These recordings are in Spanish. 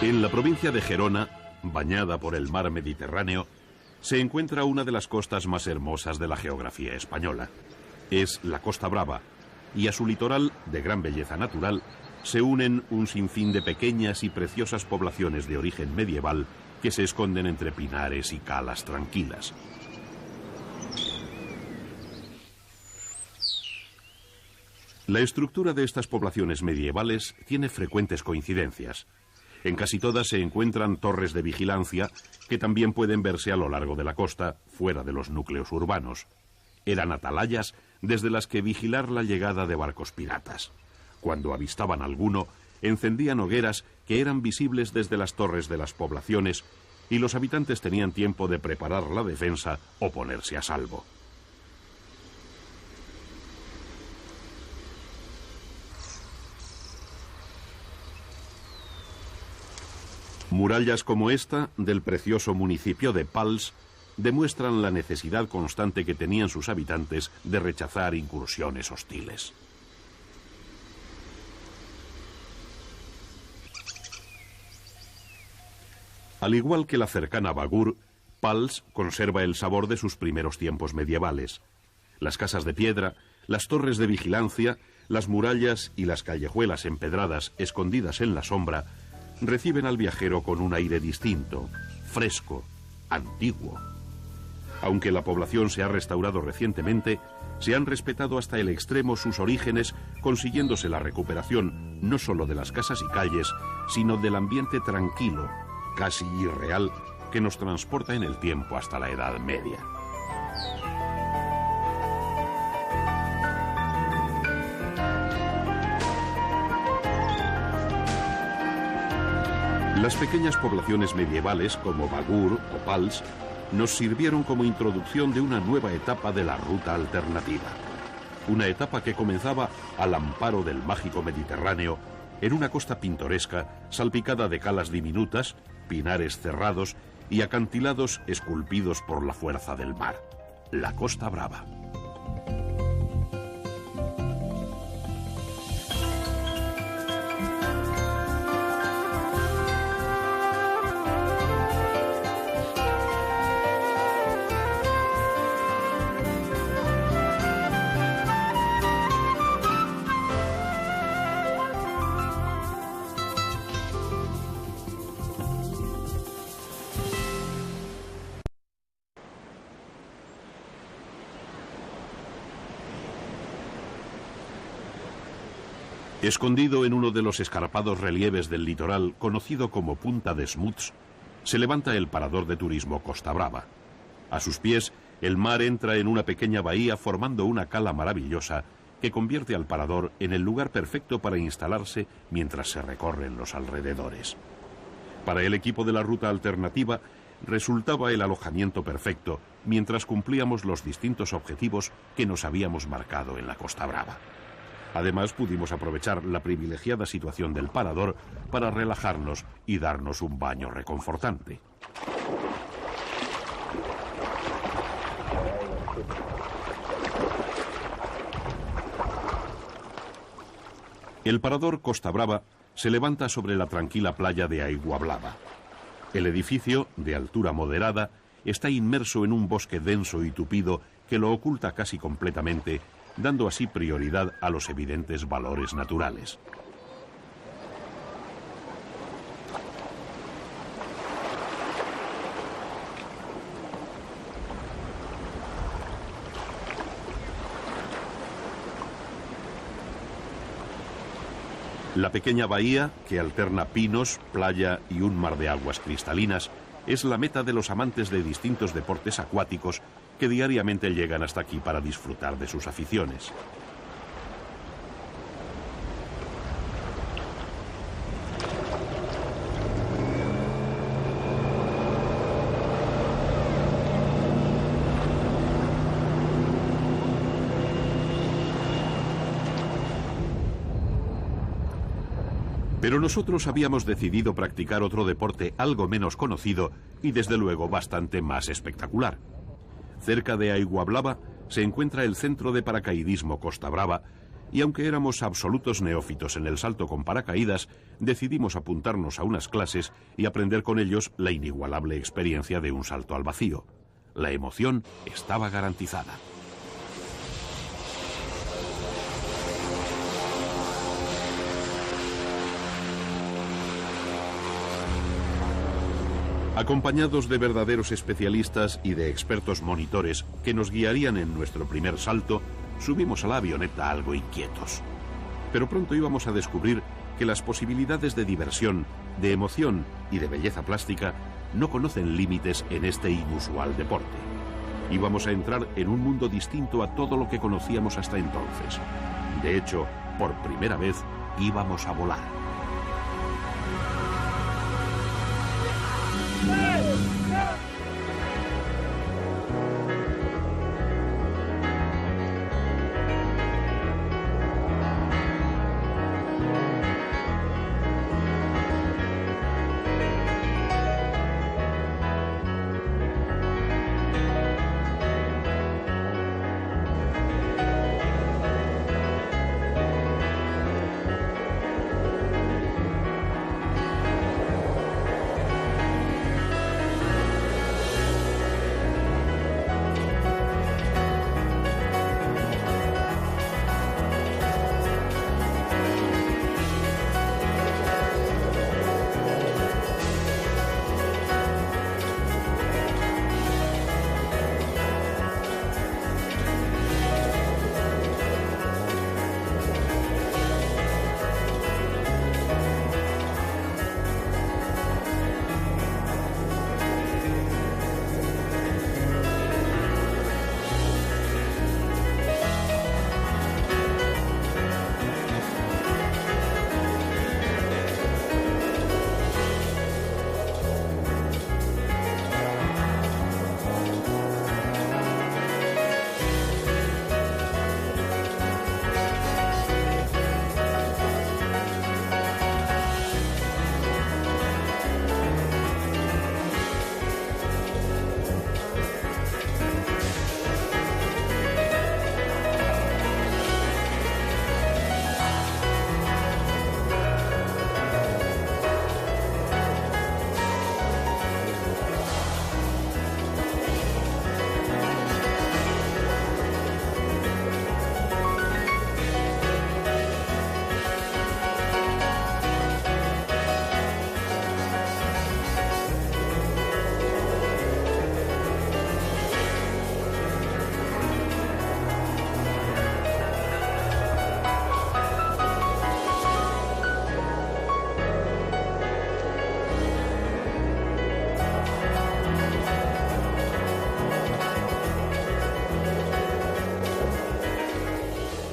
En la provincia de Gerona, bañada por el mar Mediterráneo, se encuentra una de las costas más hermosas de la geografía española. Es la Costa Brava, y a su litoral, de gran belleza natural, se unen un sinfín de pequeñas y preciosas poblaciones de origen medieval que se esconden entre pinares y calas tranquilas. La estructura de estas poblaciones medievales tiene frecuentes coincidencias. En casi todas se encuentran torres de vigilancia que también pueden verse a lo largo de la costa, fuera de los núcleos urbanos. Eran atalayas desde las que vigilar la llegada de barcos piratas. Cuando avistaban alguno, encendían hogueras que eran visibles desde las torres de las poblaciones y los habitantes tenían tiempo de preparar la defensa o ponerse a salvo. Murallas como esta, del precioso municipio de Pals, demuestran la necesidad constante que tenían sus habitantes de rechazar incursiones hostiles. Al igual que la cercana Bagur, Pals conserva el sabor de sus primeros tiempos medievales. Las casas de piedra, las torres de vigilancia, las murallas y las callejuelas empedradas escondidas en la sombra reciben al viajero con un aire distinto, fresco, antiguo. Aunque la población se ha restaurado recientemente, se han respetado hasta el extremo sus orígenes, consiguiéndose la recuperación no solo de las casas y calles, sino del ambiente tranquilo, casi irreal, que nos transporta en el tiempo hasta la Edad Media. Las pequeñas poblaciones medievales como Bagur o Pals nos sirvieron como introducción de una nueva etapa de la ruta alternativa. Una etapa que comenzaba al amparo del mágico Mediterráneo, en una costa pintoresca salpicada de calas diminutas, pinares cerrados y acantilados esculpidos por la fuerza del mar. La Costa Brava. Escondido en uno de los escarpados relieves del litoral, conocido como Punta de Smuts, se levanta el parador de turismo Costa Brava. A sus pies, el mar entra en una pequeña bahía formando una cala maravillosa que convierte al parador en el lugar perfecto para instalarse mientras se recorren los alrededores. Para el equipo de la ruta alternativa, resultaba el alojamiento perfecto mientras cumplíamos los distintos objetivos que nos habíamos marcado en la Costa Brava. Además, pudimos aprovechar la privilegiada situación del parador para relajarnos y darnos un baño reconfortante. El parador Costa Brava se levanta sobre la tranquila playa de Aiguablava. El edificio, de altura moderada, está inmerso en un bosque denso y tupido que lo oculta casi completamente, dando así prioridad a los evidentes valores naturales. La pequeña bahía, que alterna pinos, playa y un mar de aguas cristalinas, es la meta de los amantes de distintos deportes acuáticos que diariamente llegan hasta aquí para disfrutar de sus aficiones. Pero nosotros habíamos decidido practicar otro deporte algo menos conocido y desde luego bastante más espectacular. Cerca de Aiguablava se encuentra el Centro de Paracaidismo Costa Brava, y aunque éramos absolutos neófitos en el salto con paracaídas, decidimos apuntarnos a unas clases y aprender con ellos la inigualable experiencia de un salto al vacío. La emoción estaba garantizada. Acompañados de verdaderos especialistas y de expertos monitores que nos guiarían en nuestro primer salto, subimos a la avioneta algo inquietos. Pero pronto íbamos a descubrir que las posibilidades de diversión, de emoción y de belleza plástica no conocen límites en este inusual deporte. Íbamos a entrar en un mundo distinto a todo lo que conocíamos hasta entonces. De hecho, por primera vez íbamos a volar.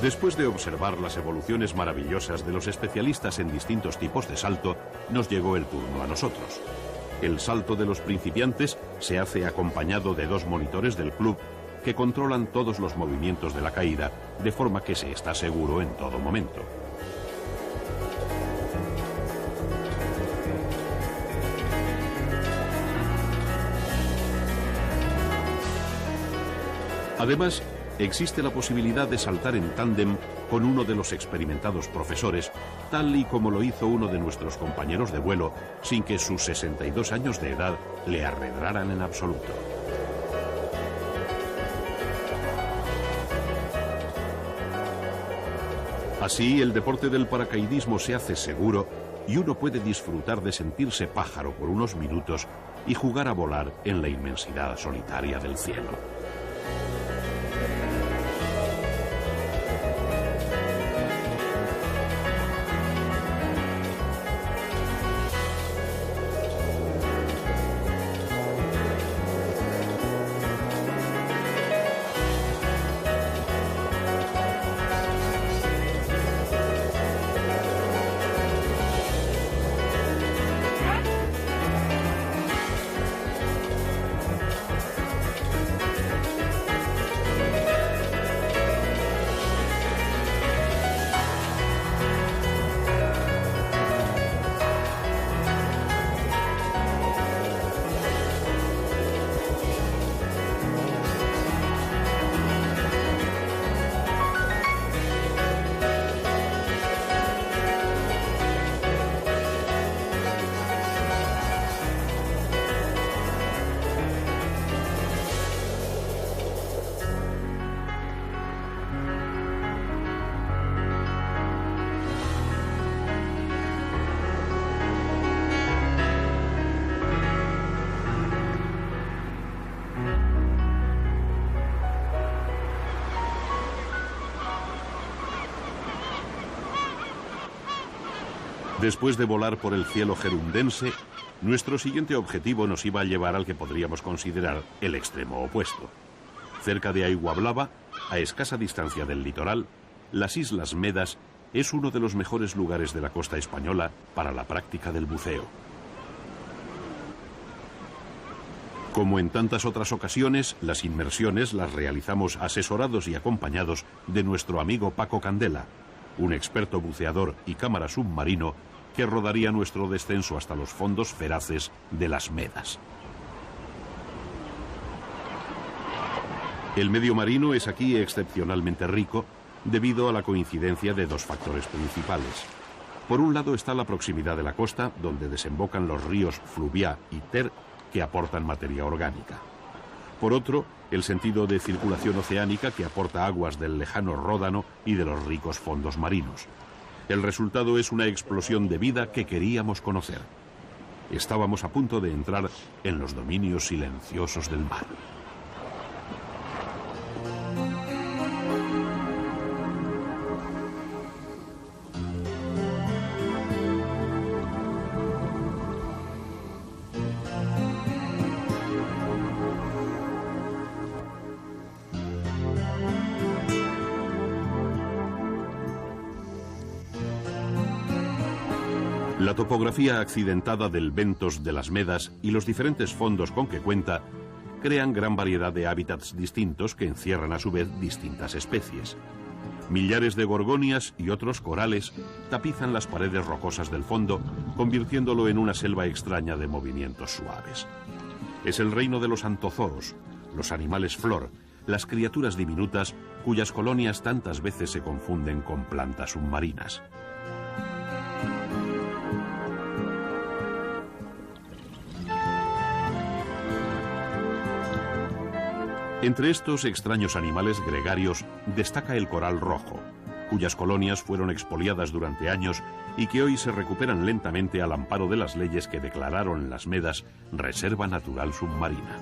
Después de observar las evoluciones maravillosas de los especialistas en distintos tipos de salto, nos llegó el turno a nosotros. El salto de los principiantes se hace acompañado de 2 monitores del club que controlan todos los movimientos de la caída, de forma que se está seguro en todo momento. Además, existe la posibilidad de saltar en tándem con uno de los experimentados profesores, tal y como lo hizo uno de nuestros compañeros de vuelo, sin que sus 62 años de edad le arredraran en absoluto. Así, el deporte del paracaidismo se hace seguro y uno puede disfrutar de sentirse pájaro por unos minutos y jugar a volar en la inmensidad solitaria del cielo. Después de volar por el cielo gerundense, nuestro siguiente objetivo nos iba a llevar al que podríamos considerar el extremo opuesto. Cerca de Aiguablava, a escasa distancia del litoral, las Islas Medas es uno de los mejores lugares de la costa española para la práctica del buceo. Como en tantas otras ocasiones, las inmersiones las realizamos asesorados y acompañados de nuestro amigo Paco Candela, un experto buceador y cámara submarino que rodaría nuestro descenso hasta los fondos feraces de las Medas. El medio marino es aquí excepcionalmente rico debido a la coincidencia de dos factores principales. Por un lado está la proximidad de la costa, donde desembocan los ríos Fluvià y Ter, que aportan materia orgánica. Por otro, el sentido de circulación oceánica que aporta aguas del lejano Ródano y de los ricos fondos marinos. El resultado es una explosión de vida que queríamos conocer. Estábamos a punto de entrar en los dominios silenciosos del mar. La topografía accidentada del Ventos de las Medas y los diferentes fondos con que cuenta crean gran variedad de hábitats distintos que encierran a su vez distintas especies. Millares de gorgonias y otros corales tapizan las paredes rocosas del fondo, convirtiéndolo en una selva extraña de movimientos suaves. Es el reino de los antozoos, los animales flor, las criaturas diminutas cuyas colonias tantas veces se confunden con plantas submarinas. Entre estos extraños animales gregarios destaca el coral rojo, cuyas colonias fueron expoliadas durante años y que hoy se recuperan lentamente al amparo de las leyes que declararon las Medas Reserva Natural Submarina.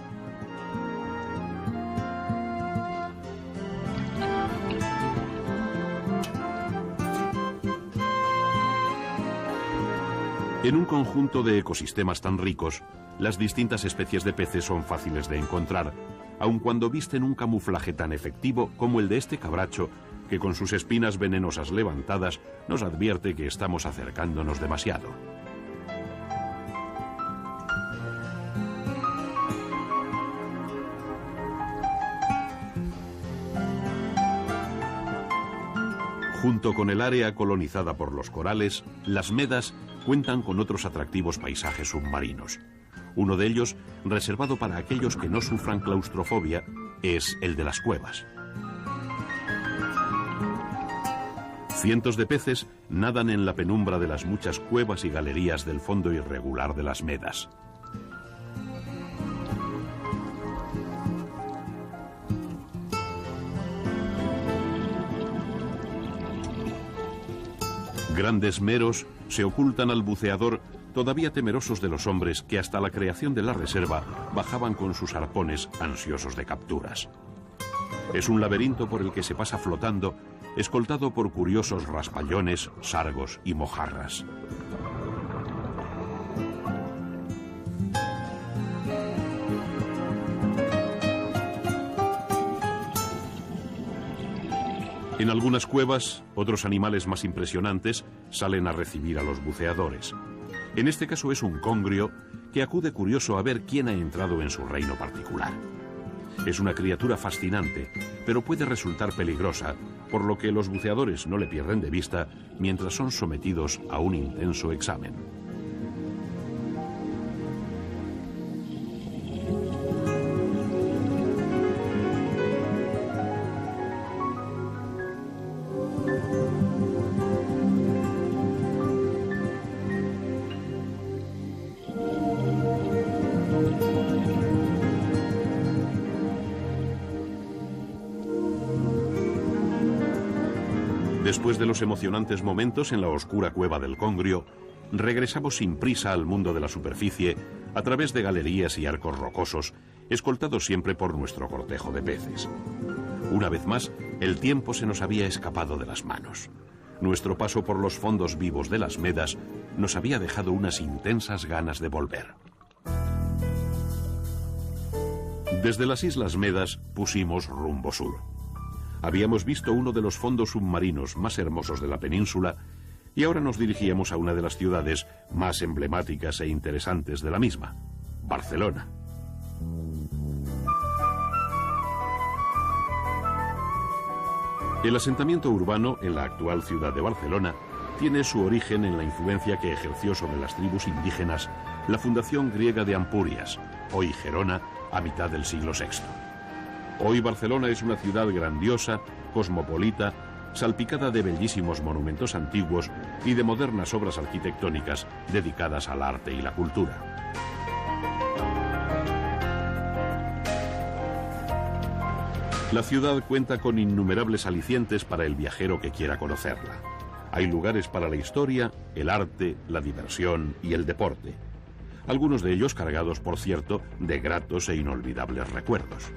En un conjunto de ecosistemas tan ricos, las distintas especies de peces son fáciles de encontrar, aun cuando visten un camuflaje tan efectivo como el de este cabracho, que con sus espinas venenosas levantadas nos advierte que estamos acercándonos demasiado. Junto con el área colonizada por los corales, las Medas cuentan con otros atractivos paisajes submarinos. Uno de ellos, reservado para aquellos que no sufran claustrofobia, es el de las cuevas. Cientos de peces nadan en la penumbra de las muchas cuevas y galerías del fondo irregular de las Medas. Grandes meros se ocultan al buceador, todavía temerosos de los hombres que hasta la creación de la reserva bajaban con sus arpones ansiosos de capturas. Es un laberinto por el que se pasa flotando, escoltado por curiosos raspallones, sargos y mojarras. En algunas cuevas, otros animales más impresionantes salen a recibir a los buceadores. En este caso es un congrio que acude curioso a ver quién ha entrado en su reino particular. Es una criatura fascinante, pero puede resultar peligrosa, por lo que los buceadores no le pierden de vista mientras son sometidos a un intenso examen. Después de los emocionantes momentos en la oscura cueva del Congrio, regresamos sin prisa al mundo de la superficie a través de galerías y arcos rocosos, escoltados siempre por nuestro cortejo de peces. Una vez más, el tiempo se nos había escapado de las manos. nuestro paso por los fondos vivos de las Medas nos había dejado unas intensas ganas de volver. Desde las Islas Medas pusimos rumbo sur. Habíamos visto uno de los fondos submarinos más hermosos de la península y ahora nos dirigíamos a una de las ciudades más emblemáticas e interesantes de la misma, Barcelona. El asentamiento urbano en la actual ciudad de Barcelona tiene su origen en la influencia que ejerció sobre las tribus indígenas la fundación griega de Ampurias, hoy Gerona, a mitad del siglo VI. Hoy Barcelona es una ciudad grandiosa, cosmopolita, salpicada de bellísimos monumentos antiguos y de modernas obras arquitectónicas dedicadas al arte y la cultura. La ciudad cuenta con innumerables alicientes para el viajero que quiera conocerla. Hay lugares para la historia, el arte, la diversión y el deporte. Algunos de ellos cargados, por cierto, de gratos e inolvidables recuerdos.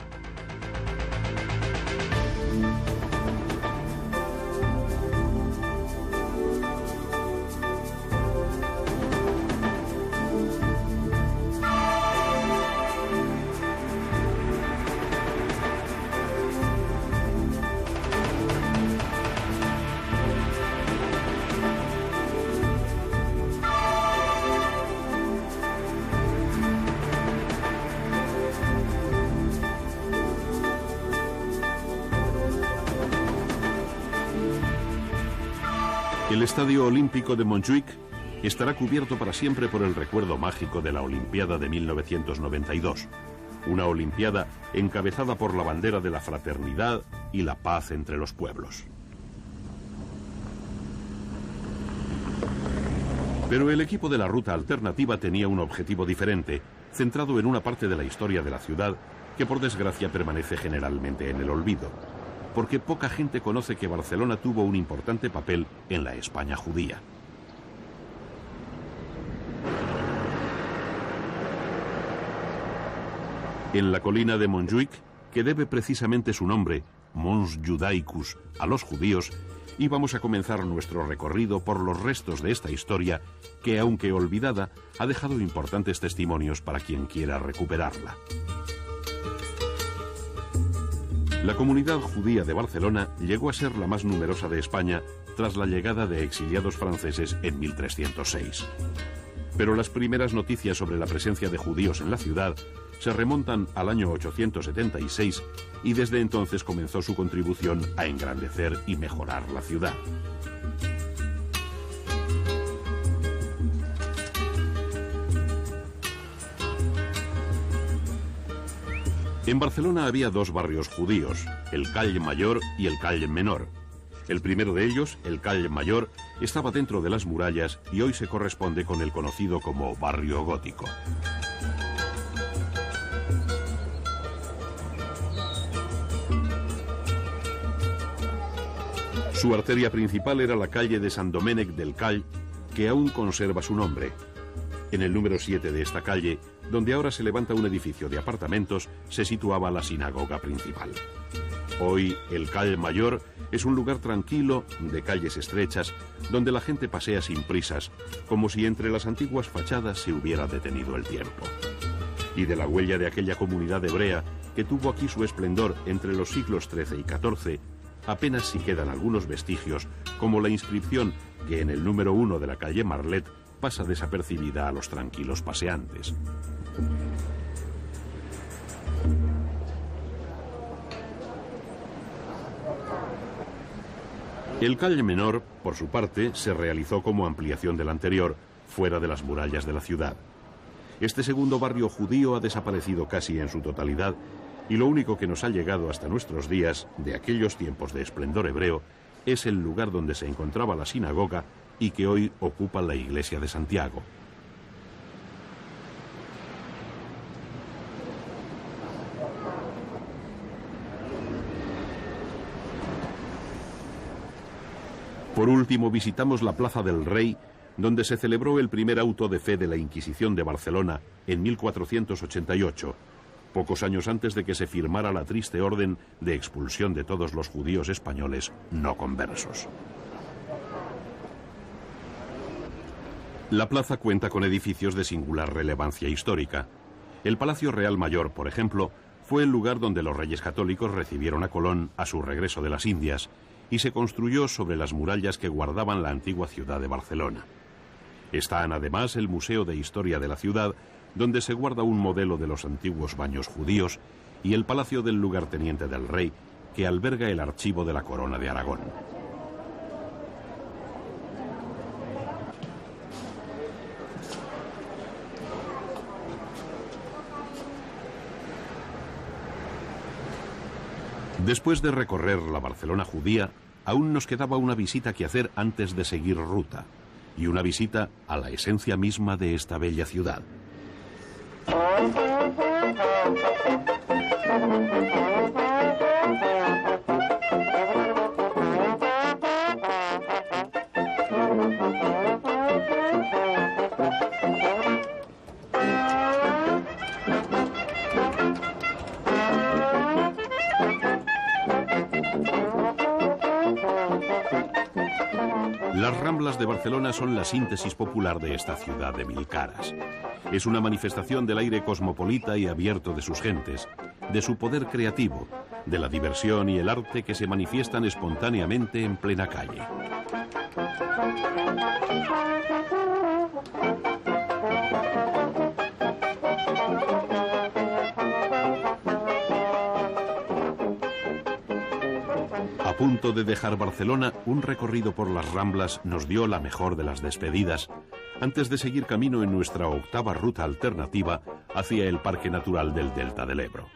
El Estadio Olímpico de Montjuïc estará cubierto para siempre por el recuerdo mágico de la Olimpiada de 1992, una Olimpiada encabezada por la bandera de la fraternidad y la paz entre los pueblos. Pero el equipo de la ruta alternativa tenía un objetivo diferente, centrado en una parte de la historia de la ciudad que por desgracia permanece generalmente en el olvido, porque poca gente conoce que Barcelona tuvo un importante papel en la España judía. En la colina de Montjuïc, que debe precisamente su nombre, Mons Judaicus, a los judíos, íbamos a comenzar nuestro recorrido por los restos de esta historia que, aunque olvidada, ha dejado importantes testimonios para quien quiera recuperarla. La comunidad judía de Barcelona llegó a ser la más numerosa de España tras la llegada de exiliados franceses en 1306. Pero las primeras noticias sobre la presencia de judíos en la ciudad se remontan al año 876 y desde entonces comenzó su contribución a engrandecer y mejorar la ciudad. En Barcelona había dos barrios judíos, el Call Mayor y el Call Menor. El primero de ellos, el Call Mayor, estaba dentro de las murallas y hoy se corresponde con el conocido como barrio gótico. Su arteria principal era la calle de Sant Domènec del Call, que aún conserva su nombre. En el número 7 de esta calle, donde ahora se levanta un edificio de apartamentos, se situaba la sinagoga principal. Hoy, el Call Mayor es un lugar tranquilo, de calles estrechas, donde la gente pasea sin prisas, como si entre las antiguas fachadas se hubiera detenido el tiempo. Y de la huella de aquella comunidad hebrea, que tuvo aquí su esplendor entre los siglos XIII y XIV, apenas si quedan algunos vestigios, como la inscripción que en el número 1 de la calle Marlet pasa desapercibida a los tranquilos paseantes. El Call Menor, por su parte, se realizó como ampliación del anterior, fuera de las murallas de la ciudad. Este segundo barrio judío ha desaparecido casi en su totalidad y lo único que nos ha llegado hasta nuestros días, de aquellos tiempos de esplendor hebreo, es el lugar donde se encontraba la sinagoga y que hoy ocupa la iglesia de Santiago. Por último, visitamos la Plaza del Rey, donde se celebró el primer auto de fe de la Inquisición de Barcelona en 1488, pocos años antes de que se firmara la triste orden de expulsión de todos los judíos españoles no conversos. La plaza cuenta con edificios de singular relevancia histórica. El Palacio Real Mayor, por ejemplo, fue el lugar donde los reyes católicos recibieron a Colón a su regreso de las Indias y se construyó sobre las murallas que guardaban la antigua ciudad de Barcelona. Están además el Museo de Historia de la ciudad, donde se guarda un modelo de los antiguos baños judíos, y el Palacio del Lugarteniente del Rey, que alberga el archivo de la Corona de Aragón. Después de recorrer la Barcelona judía, aún nos quedaba una visita que hacer antes de seguir ruta, y una visita a la esencia misma de esta bella ciudad. Las Ramblas de Barcelona son la síntesis popular de esta ciudad de mil caras. Es una manifestación del aire cosmopolita y abierto de sus gentes, de su poder creativo, de la diversión y el arte que se manifiestan espontáneamente en plena calle. A punto de dejar Barcelona, un recorrido por las Ramblas nos dio la mejor de las despedidas, antes de seguir camino en nuestra octava ruta alternativa hacia el Parque Natural del Delta del Ebro.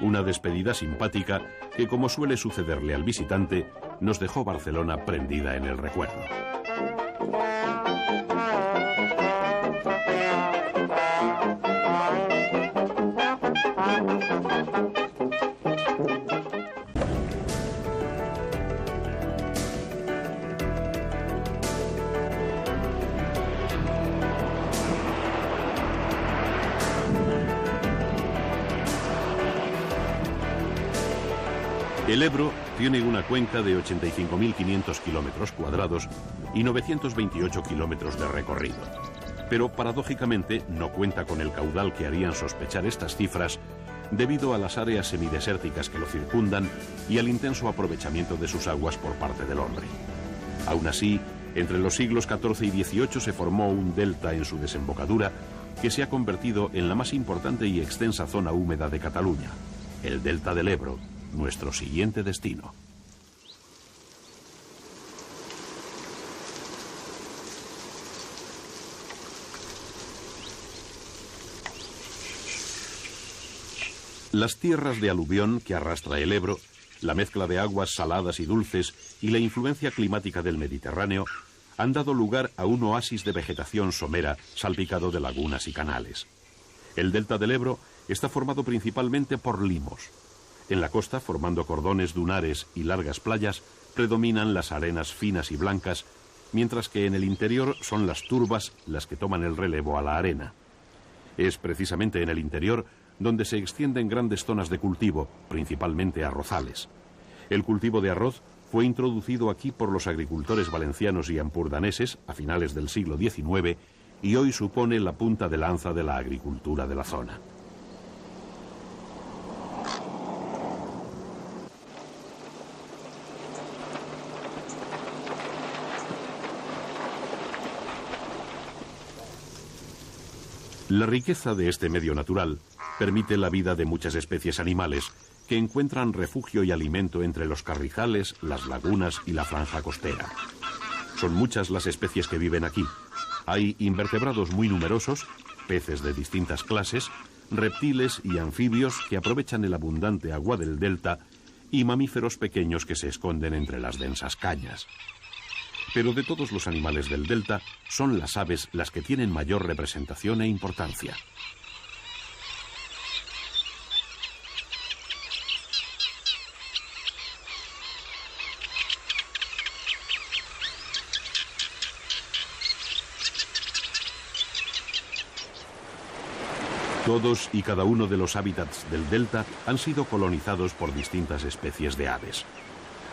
Una despedida simpática que, como suele sucederle al visitante, nos dejó Barcelona prendida en el recuerdo. El Ebro tiene una cuenca de 85.500 kilómetros cuadrados y 928 kilómetros de recorrido. Pero paradójicamente no cuenta con el caudal que harían sospechar estas cifras debido a las áreas semidesérticas que lo circundan y al intenso aprovechamiento de sus aguas por parte del hombre. Aún así, entre los siglos XIV y XVIII se formó un delta en su desembocadura que se ha convertido en la más importante y extensa zona húmeda de Cataluña, el delta del Ebro, nuestro siguiente destino. Las tierras de aluvión que arrastra el Ebro, la mezcla de aguas saladas y dulces y la influencia climática del Mediterráneo han dado lugar a un oasis de vegetación somera salpicado de lagunas y canales. El delta del Ebro está formado principalmente por limos. En la costa, formando cordones dunares y largas playas, predominan las arenas finas y blancas, mientras que en el interior son las turbas las que toman el relevo a la arena. Es precisamente en el interior donde se extienden grandes zonas de cultivo, principalmente arrozales. El cultivo de arroz fue introducido aquí por los agricultores valencianos y ampurdaneses a finales del siglo XIX y hoy supone la punta de lanza de la agricultura de la zona. La riqueza de este medio natural permite la vida de muchas especies animales que encuentran refugio y alimento entre los carrizales, las lagunas y la franja costera. Son muchas las especies que viven aquí. Hay invertebrados muy numerosos, peces de distintas clases, reptiles y anfibios que aprovechan el abundante agua del delta y mamíferos pequeños que se esconden entre las densas cañas. Pero de todos los animales del delta, son las aves las que tienen mayor representación e importancia. Todos y cada uno de los hábitats del delta han sido colonizados por distintas especies de aves.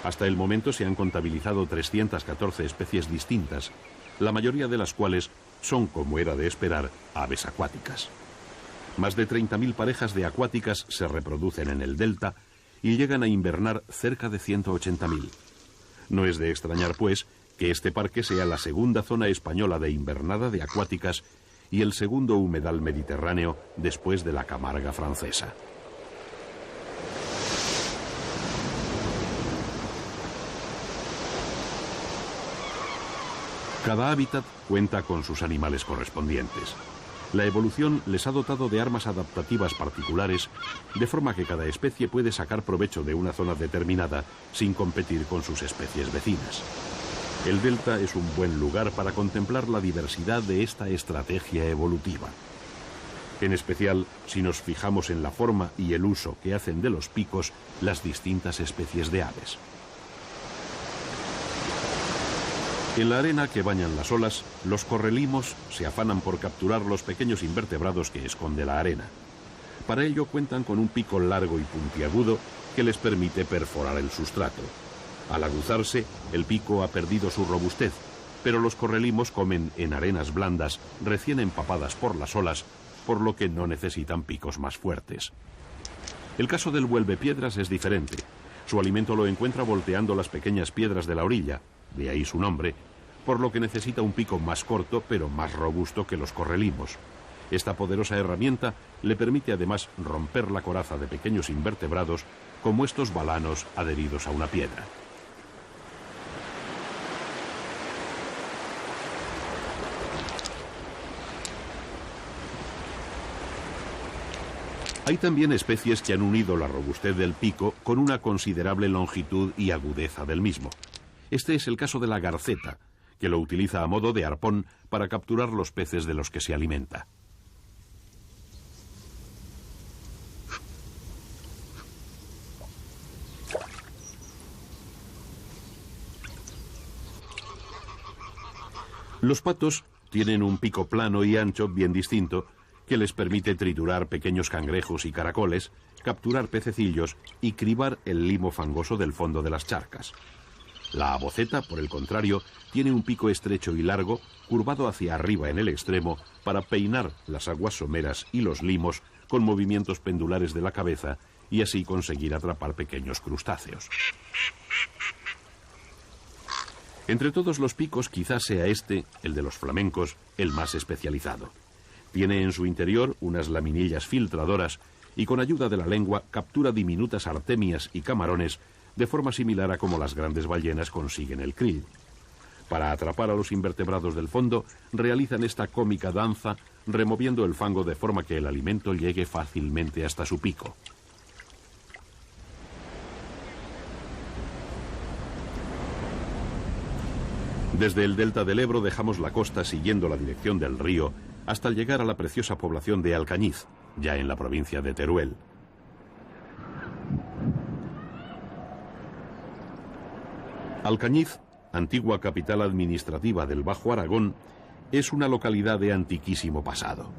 Hasta el momento se han contabilizado 314 especies distintas, la mayoría de las cuales son, como era de esperar, aves acuáticas. Más de 30.000 parejas de acuáticas se reproducen en el delta y llegan a invernar cerca de 180.000. No es de extrañar, pues, que este parque sea la segunda zona española de invernada de acuáticas y el segundo humedal mediterráneo después de la Camarga francesa. Cada hábitat cuenta con sus animales correspondientes. La evolución les ha dotado de armas adaptativas particulares, de forma que cada especie puede sacar provecho de una zona determinada sin competir con sus especies vecinas. El delta es un buen lugar para contemplar la diversidad de esta estrategia evolutiva. En especial, si nos fijamos en la forma y el uso que hacen de los picos las distintas especies de aves. En la arena que bañan las olas, los correlimos se afanan por capturar los pequeños invertebrados que esconde la arena. Para ello cuentan con un pico largo y puntiagudo que les permite perforar el sustrato. Al aguzarse, el pico ha perdido su robustez, pero los correlimos comen en arenas blandas recién empapadas por las olas, por lo que no necesitan picos más fuertes. El caso del vuelvepiedras es diferente. Su alimento lo encuentra volteando las pequeñas piedras de la orilla, de ahí su nombre, por lo que necesita un pico más corto pero más robusto que los correlimos. Esta poderosa herramienta le permite además romper la coraza de pequeños invertebrados como estos balanos adheridos a una piedra. Hay también especies que han unido la robustez del pico con una considerable longitud y agudeza del mismo. Este es el caso de la garceta, que lo utiliza a modo de arpón para capturar los peces de los que se alimenta. Los patos tienen un pico plano y ancho bien distinto que les permite triturar pequeños cangrejos y caracoles, capturar pececillos y cribar el limo fangoso del fondo de las charcas. La aboceta, por el contrario, tiene un pico estrecho y largo, curvado hacia arriba en el extremo, para peinar las aguas someras y los limos con movimientos pendulares de la cabeza y así conseguir atrapar pequeños crustáceos. Entre todos los picos, quizás sea este, el de los flamencos, el más especializado. Tiene en su interior unas laminillas filtradoras y con ayuda de la lengua captura diminutas artemias y camarones de forma similar a como las grandes ballenas consiguen el krill. Para atrapar a los invertebrados del fondo, realizan esta cómica danza removiendo el fango de forma que el alimento llegue fácilmente hasta su pico. Desde el delta del Ebro dejamos la costa siguiendo la dirección del río hasta llegar a la preciosa población de Alcañiz, ya en la provincia de Teruel. Alcañiz, antigua capital administrativa del Bajo Aragón, es una localidad de antiquísimo pasado.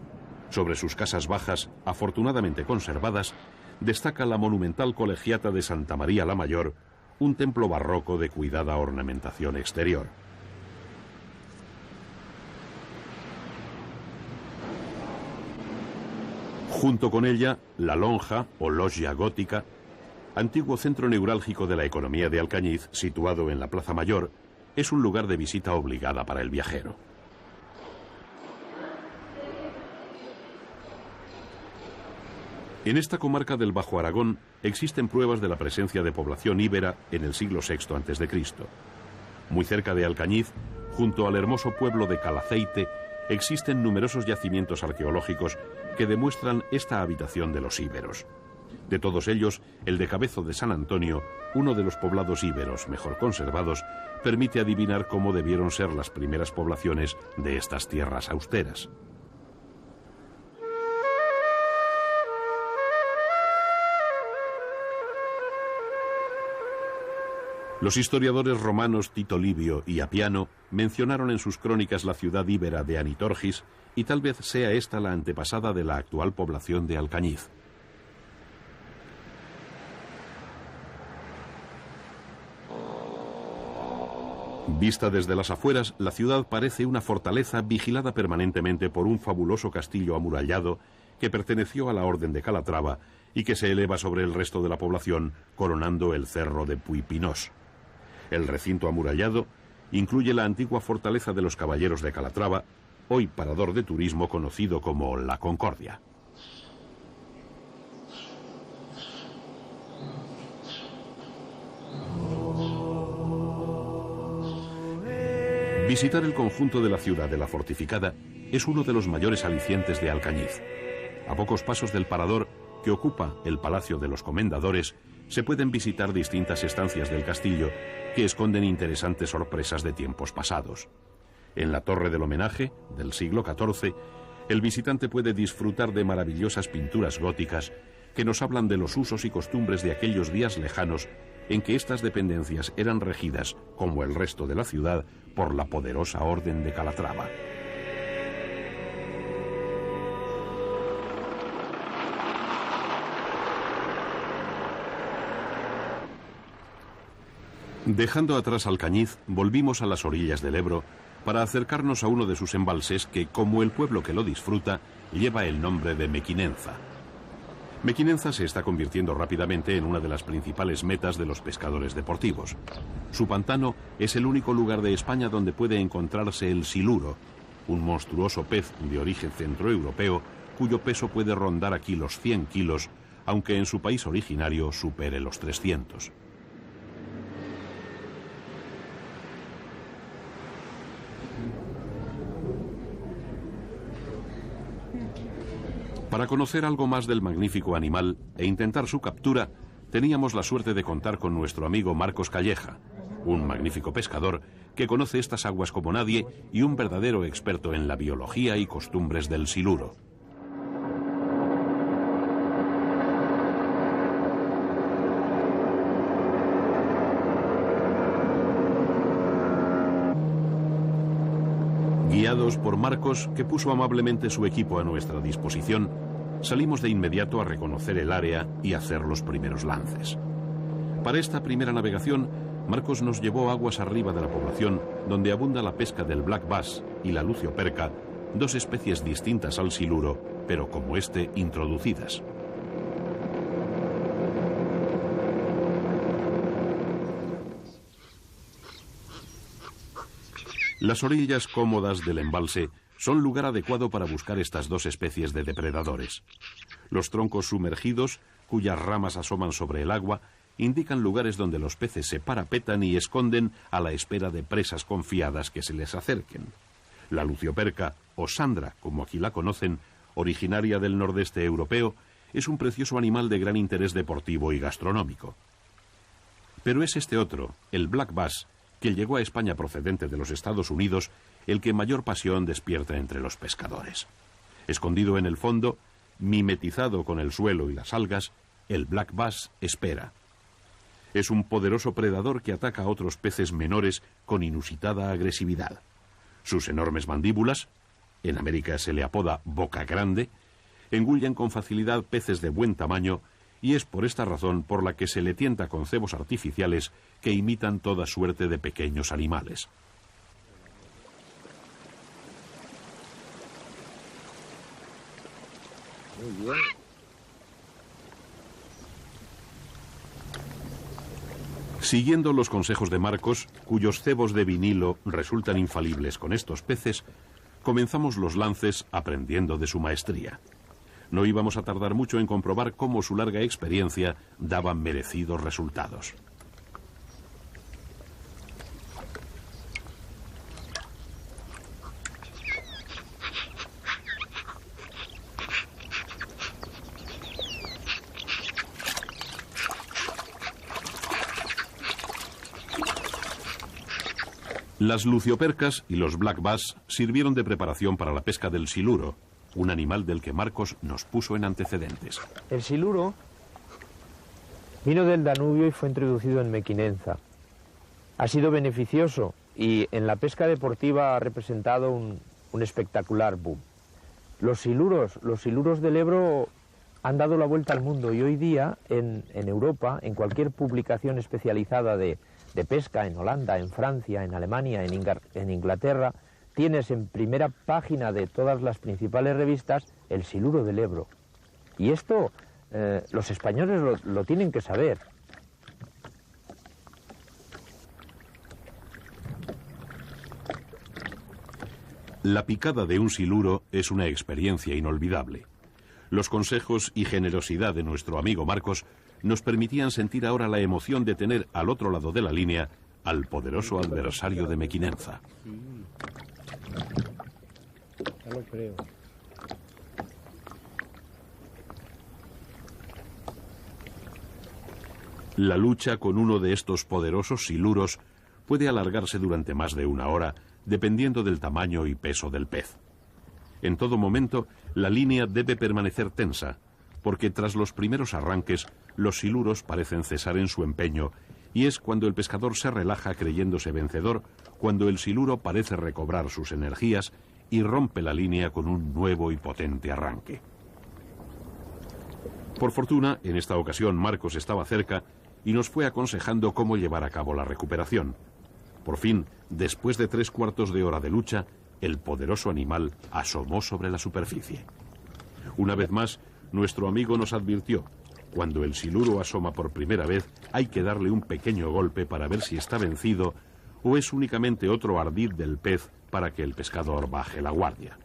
Sobre sus casas bajas, afortunadamente conservadas, destaca la monumental colegiata de Santa María la Mayor, un templo barroco de cuidada ornamentación exterior. Junto con ella, la lonja o loggia gótica, antiguo centro neurálgico de la economía de Alcañiz, situado en la Plaza Mayor, es un lugar de visita obligada para el viajero. En esta comarca del Bajo Aragón existen pruebas de la presencia de población íbera en el siglo VI a.C. Muy cerca de Alcañiz, junto al hermoso pueblo de Calaceite, existen numerosos yacimientos arqueológicos que demuestran esta habitación de los íberos. De todos ellos, el de Cabezo de San Antonio, uno de los poblados íberos mejor conservados, permite adivinar cómo debieron ser las primeras poblaciones de estas tierras austeras. Los historiadores romanos Tito Livio y Apiano mencionaron en sus crónicas la ciudad íbera de Anitorgis y tal vez sea esta la antepasada de la actual población de Alcañiz. Vista desde las afueras, la ciudad parece una fortaleza vigilada permanentemente por un fabuloso castillo amurallado que perteneció a la Orden de Calatrava y que se eleva sobre el resto de la población, coronando el cerro de Puy-Pinós. El recinto amurallado incluye la antigua fortaleza de los Caballeros de Calatrava, hoy parador de turismo conocido como La Concordia. Visitar el conjunto de la ciudad de la fortificada es uno de los mayores alicientes de Alcañiz. A pocos pasos del parador, que ocupa el Palacio de los Comendadores, se pueden visitar distintas estancias del castillo que esconden interesantes sorpresas de tiempos pasados. En la Torre del Homenaje, del siglo XIV, el visitante puede disfrutar de maravillosas pinturas góticas que nos hablan de los usos y costumbres de aquellos días lejanos en que estas dependencias eran regidas, como el resto de la ciudad, por la poderosa Orden de Calatrava. Dejando atrás Alcañiz, volvimos a las orillas del Ebro para acercarnos a uno de sus embalses que, como el pueblo que lo disfruta, lleva el nombre de Mequinenza. Mequinenza se está convirtiendo rápidamente en una de las principales metas de los pescadores deportivos. Su pantano es el único lugar de España donde puede encontrarse el siluro, un monstruoso pez de origen centroeuropeo cuyo peso puede rondar aquí los 100 kilos, aunque en su país originario supere los 300. Para conocer algo más del magnífico animal e intentar su captura, teníamos la suerte de contar con nuestro amigo Marcos Calleja, un magnífico pescador que conoce estas aguas como nadie y un verdadero experto en la biología y costumbres del siluro. Guiados por Marcos, que puso amablemente su equipo a nuestra disposición, salimos de inmediato a reconocer el área y hacer los primeros lances. Para esta primera navegación, Marcos nos llevó aguas arriba de la población, donde abunda la pesca del black bass y la lucioperca, dos especies distintas al siluro, pero como este, introducidas. Las orillas cómodas del embalse son lugar adecuado para buscar estas dos especies de depredadores. Los troncos sumergidos, cuyas ramas asoman sobre el agua, indican lugares donde los peces se parapetan y esconden a la espera de presas confiadas que se les acerquen. La lucioperca, o sandra, como aquí la conocen, originaria del nordeste europeo, es un precioso animal de gran interés deportivo y gastronómico. Pero es este otro, el black bass, que llegó a España procedente de los Estados Unidos, el que mayor pasión despierta entre los pescadores. Escondido en el fondo, mimetizado con el suelo y las algas, el black bass espera. Es un poderoso predador que ataca a otros peces menores con inusitada agresividad. Sus enormes mandíbulas, en América se le apoda boca grande, engullen con facilidad peces de buen tamaño, y es por esta razón por la que se le tienta con cebos artificiales que imitan toda suerte de pequeños animales. Muy bien. Siguiendo los consejos de Marcos, cuyos cebos de vinilo resultan infalibles con estos peces, comenzamos los lances aprendiendo de su maestría. No íbamos a tardar mucho en comprobar cómo su larga experiencia daba merecidos resultados. Las luciopercas y los black bass sirvieron de preparación para la pesca del siluro, un animal del que Marcos nos puso en antecedentes. El siluro vino del Danubio y fue introducido en Mequinenza. Ha sido beneficioso y en la pesca deportiva ha representado un espectacular boom. Los siluros del Ebro han dado la vuelta al mundo y hoy día en Europa, en cualquier publicación especializada de de pesca en Holanda, en Francia, en Alemania, en Inglaterra, tienes en primera página de todas las principales revistas el siluro del Ebro. Y esto los españoles lo tienen que saber. La picada de un siluro es una experiencia inolvidable. Los consejos y generosidad de nuestro amigo Marcos nos permitían sentir ahora la emoción de tener al otro lado de la línea al poderoso adversario de Mequinenza. Ya lo creo. La lucha con uno de estos poderosos siluros puede alargarse durante más de una hora, dependiendo del tamaño y peso del pez. En todo momento, la línea debe permanecer tensa, porque tras los primeros arranques, los siluros parecen cesar en su empeño, y es cuando el pescador se relaja creyéndose vencedor, cuando el siluro parece recobrar sus energías y rompe la línea con un nuevo y potente arranque. Por fortuna, en esta ocasión Marcos estaba cerca y nos fue aconsejando cómo llevar a cabo la recuperación. Por fin, después de 3/4 de hora de lucha, el poderoso animal asomó sobre la superficie. Una vez más, nuestro amigo nos advirtió: cuando el siluro asoma por primera vez, hay que darle un pequeño golpe para ver si está vencido o es únicamente otro ardid del pez para que el pescador baje la guardia.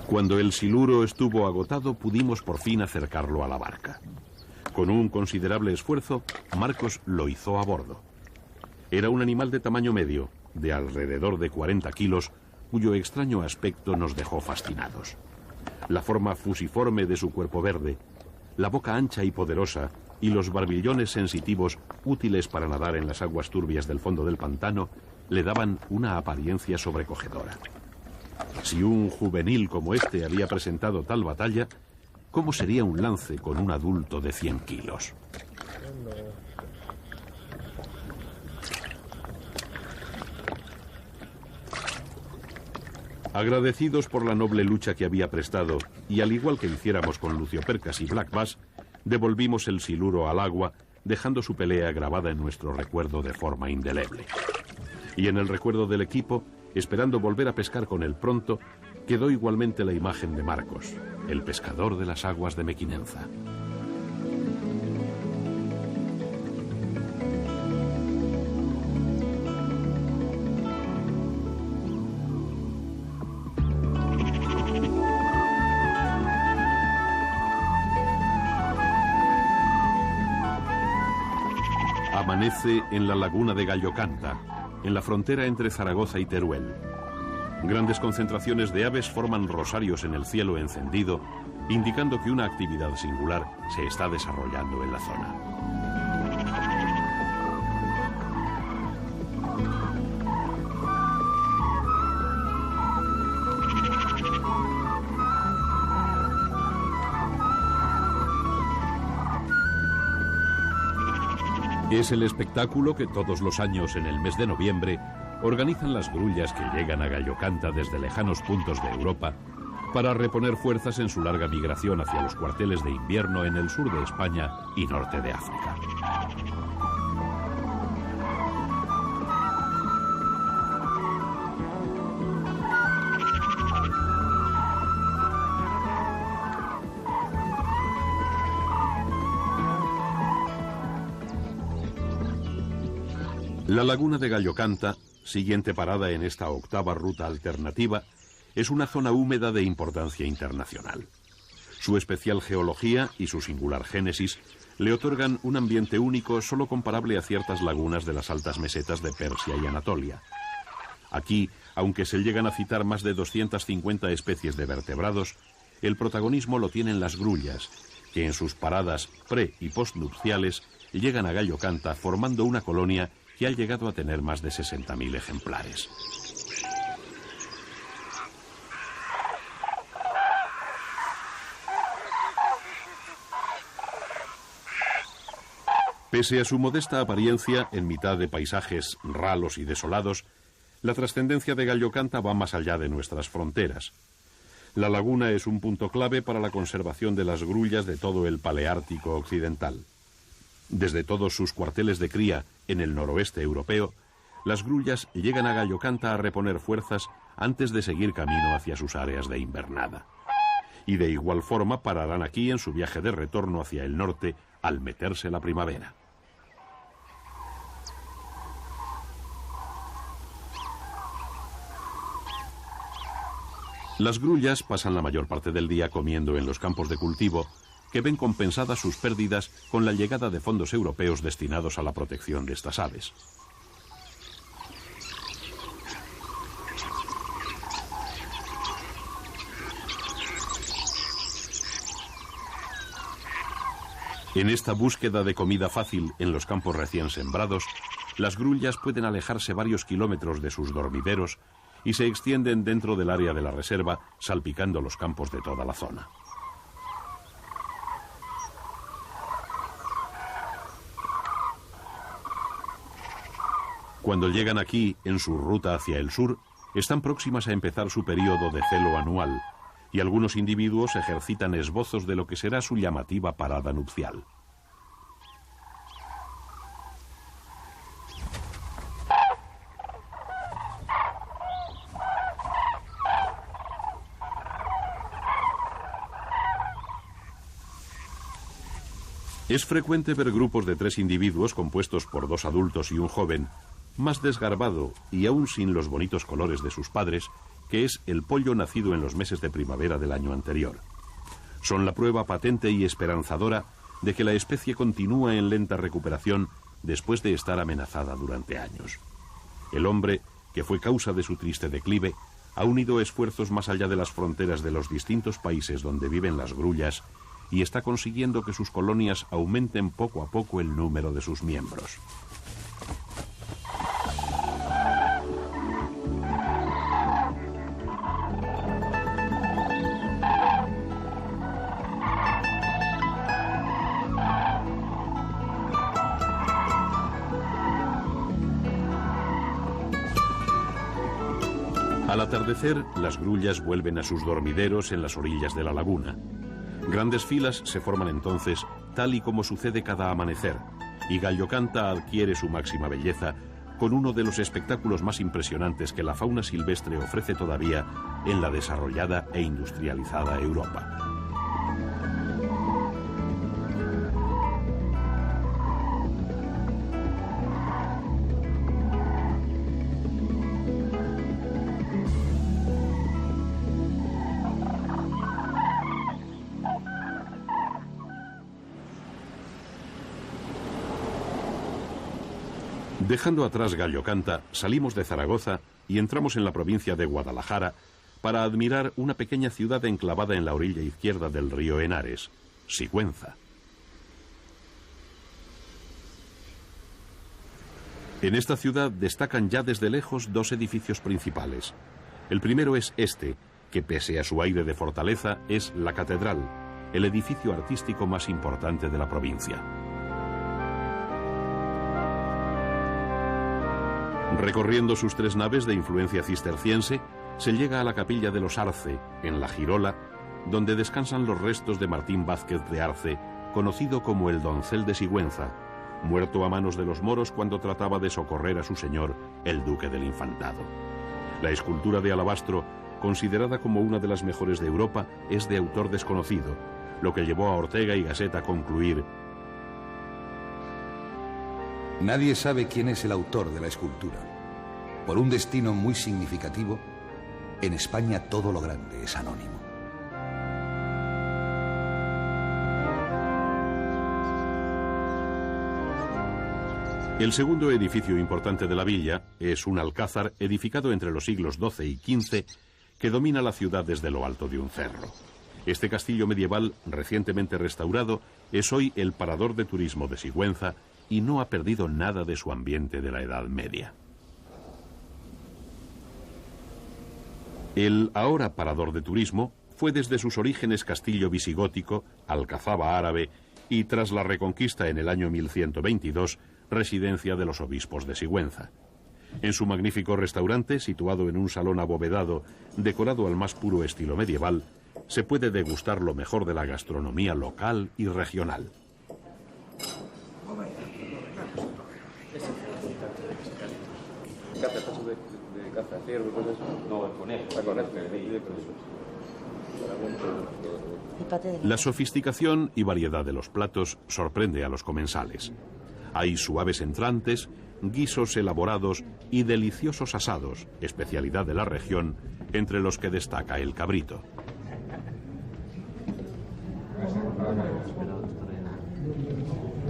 Cuando el siluro estuvo agotado, pudimos por fin acercarlo a la barca. Con un considerable esfuerzo, Marcos lo izó a bordo. Era un animal de tamaño medio, de alrededor de 40 kilos, cuyo extraño aspecto nos dejó fascinados. La forma fusiforme de su cuerpo verde, la boca ancha y poderosa y los barbillones sensitivos útiles para nadar en las aguas turbias del fondo del pantano le daban una apariencia sobrecogedora. Si un juvenil como este había presentado tal batalla, ¿cómo sería un lance con un adulto de 100 kilos? Agradecidos por la noble lucha que había prestado, y al igual que hiciéramos con Lucio Percas y Black Bass, devolvimos el siluro al agua, dejando su pelea grabada en nuestro recuerdo de forma indeleble. Y en el recuerdo del equipo, esperando volver a pescar con él pronto, quedó igualmente la imagen de Marcos, el pescador de las aguas de Mequinenza. Amanece en la laguna de Gallocanta, en la frontera entre Zaragoza y Teruel. Grandes concentraciones de aves forman rosarios en el cielo encendido, indicando que una actividad singular se está desarrollando en la zona. Es el espectáculo que todos los años en el mes de noviembre organizan las grullas que llegan a Gallocanta desde lejanos puntos de Europa para reponer fuerzas en su larga migración hacia los cuarteles de invierno en el sur de España y norte de África. La laguna de Gallocanta, siguiente parada en esta octava ruta alternativa, es una zona húmeda de importancia internacional. Su especial geología y su singular génesis le otorgan un ambiente único solo comparable a ciertas lagunas de las altas mesetas de Persia y Anatolia. Aquí, aunque se llegan a citar más de 250 especies de vertebrados, el protagonismo lo tienen las grullas, que en sus paradas pre- y postnupciales llegan a Gallocanta formando una colonia que ha llegado a tener más de 60.000 ejemplares. Pese a su modesta apariencia, en mitad de paisajes ralos y desolados, la trascendencia de Gallocanta va más allá de nuestras fronteras. La laguna es un punto clave para la conservación de las grullas de todo el paleártico occidental. Desde todos sus cuarteles de cría en el noroeste europeo, las grullas llegan a Gallocanta a reponer fuerzas antes de seguir camino hacia sus áreas de invernada. Y de igual forma pararán aquí en su viaje de retorno hacia el norte al meterse la primavera. Las grullas pasan la mayor parte del día comiendo en los campos de cultivo, que ven compensadas sus pérdidas con la llegada de fondos europeos destinados a la protección de estas aves. En esta búsqueda de comida fácil en los campos recién sembrados, las grullas pueden alejarse varios kilómetros de sus dormideros y se extienden dentro del área de la reserva, salpicando los campos de toda la zona. Cuando llegan aquí, en su ruta hacia el sur, están próximas a empezar su periodo de celo anual, y algunos individuos ejercitan esbozos de lo que será su llamativa parada nupcial. Es frecuente ver grupos de 3 individuos compuestos por 2 adultos y un joven, más desgarbado y aún sin los bonitos colores de sus padres, que es el pollo nacido en los meses de primavera del año anterior. Son la prueba patente y esperanzadora de que la especie continúa en lenta recuperación después de estar amenazada durante años. El hombre, que fue causa de su triste declive, ha unido esfuerzos más allá de las fronteras de los distintos países donde viven las grullas y está consiguiendo que sus colonias aumenten poco a poco el número de sus miembros. Al atardecer, las grullas vuelven a sus dormideros en las orillas de la laguna. Grandes filas se forman entonces, tal y como sucede cada amanecer, y Gallocanta adquiere su máxima belleza con uno de los espectáculos más impresionantes que la fauna silvestre ofrece todavía en la desarrollada e industrializada Europa. Dejando atrás Gallocanta, salimos de Zaragoza y entramos en la provincia de Guadalajara para admirar una pequeña ciudad enclavada en la orilla izquierda del río Henares, Sigüenza. En esta ciudad destacan ya desde lejos 2 edificios principales. El primero es este, que pese a su aire de fortaleza es la catedral, el edificio artístico más importante de la provincia. Recorriendo sus 3 naves de influencia cisterciense, se llega a la capilla de los Arce, en La Girola, donde descansan los restos de Martín Vázquez de Arce, conocido como el Doncel de Sigüenza, muerto a manos de los moros cuando trataba de socorrer a su señor, el duque del Infantado. La escultura de alabastro, considerada como una de las mejores de Europa, es de autor desconocido, lo que llevó a Ortega y Gasset a concluir: nadie sabe quién es el autor de la escultura. Por un destino muy significativo, en España todo lo grande es anónimo. El segundo edificio importante de la villa es un alcázar edificado entre los siglos XII y XV que domina la ciudad desde lo alto de un cerro. Este castillo medieval, recientemente restaurado, es hoy el parador de turismo de Sigüenza y no ha perdido nada de su ambiente de la Edad Media. El ahora parador de turismo fue desde sus orígenes castillo visigótico, alcazaba árabe y tras la Reconquista en el año 1122, residencia de los obispos de Sigüenza. En su magnífico restaurante, situado en un salón abovedado, decorado al más puro estilo medieval, se puede degustar lo mejor de la gastronomía local y regional. La sofisticación y variedad de los platos sorprende a los comensales. Hay suaves entrantes, guisos elaborados y deliciosos asados, especialidad de la región, entre los que destaca el cabrito.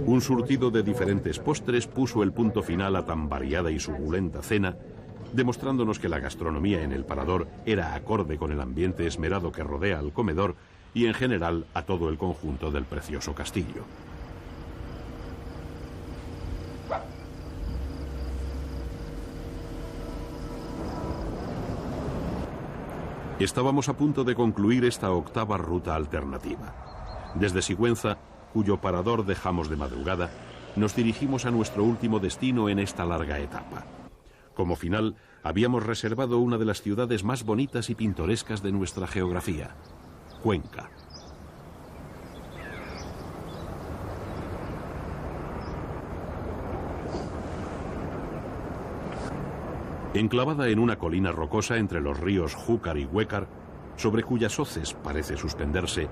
Un surtido de diferentes postres puso el punto final a tan variada y suculenta cena, demostrándonos que la gastronomía en el Parador era acorde con el ambiente esmerado que rodea al comedor y en general a todo el conjunto del precioso castillo. Estábamos a punto de concluir esta octava ruta alternativa. Desde Sigüenza, cuyo parador dejamos de madrugada, nos dirigimos a nuestro último destino en esta larga etapa. Como final, habíamos reservado una de las ciudades más bonitas y pintorescas de nuestra geografía, Cuenca. Enclavada en una colina rocosa entre los ríos Júcar y Huécar, sobre cuyas hoces parece suspenderse,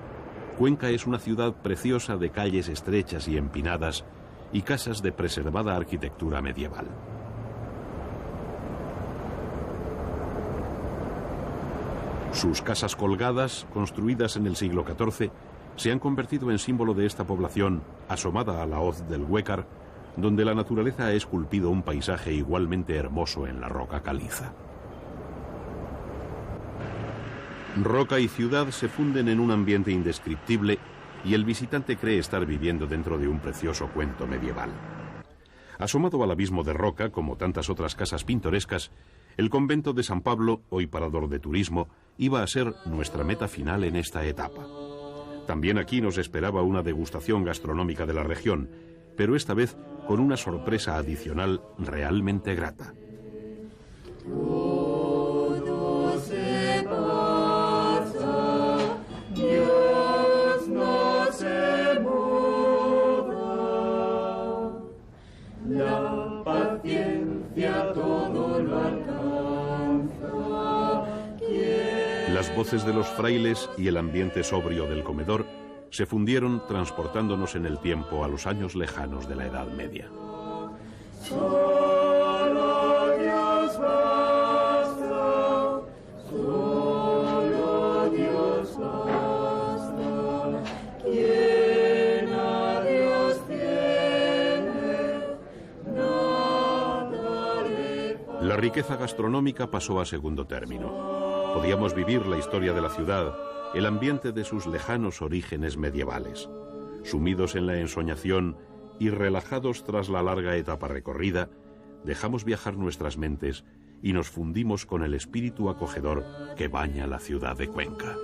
Cuenca es una ciudad preciosa de calles estrechas y empinadas y casas de preservada arquitectura medieval. Sus casas colgadas, construidas en el siglo XIV, se han convertido en símbolo de esta población asomada a la hoz del Huécar, donde la naturaleza ha esculpido un paisaje igualmente hermoso en la roca caliza. Roca y ciudad se funden en un ambiente indescriptible y el visitante cree estar viviendo dentro de un precioso cuento medieval. Asomado al abismo de roca, como tantas otras casas pintorescas, el convento de San Pablo, hoy parador de turismo, iba a ser nuestra meta final en esta etapa. También aquí nos esperaba una degustación gastronómica de la región, pero esta vez con una sorpresa adicional realmente grata. Dios no se muda, la paciencia todo lo alcanza. Las voces de los frailes y el ambiente sobrio del comedor se fundieron transportándonos en el tiempo a los años lejanos de la Edad Media. Solo Dios basta, solo Dios basta. Quien a Dios tiene, nada le falta. La riqueza gastronómica pasó a segundo término. Podíamos vivir la historia de la ciudad, el ambiente de sus lejanos orígenes medievales. Sumidos en la ensoñación y relajados tras la larga etapa recorrida, dejamos viajar nuestras mentes y nos fundimos con el espíritu acogedor que baña la ciudad de Cuenca.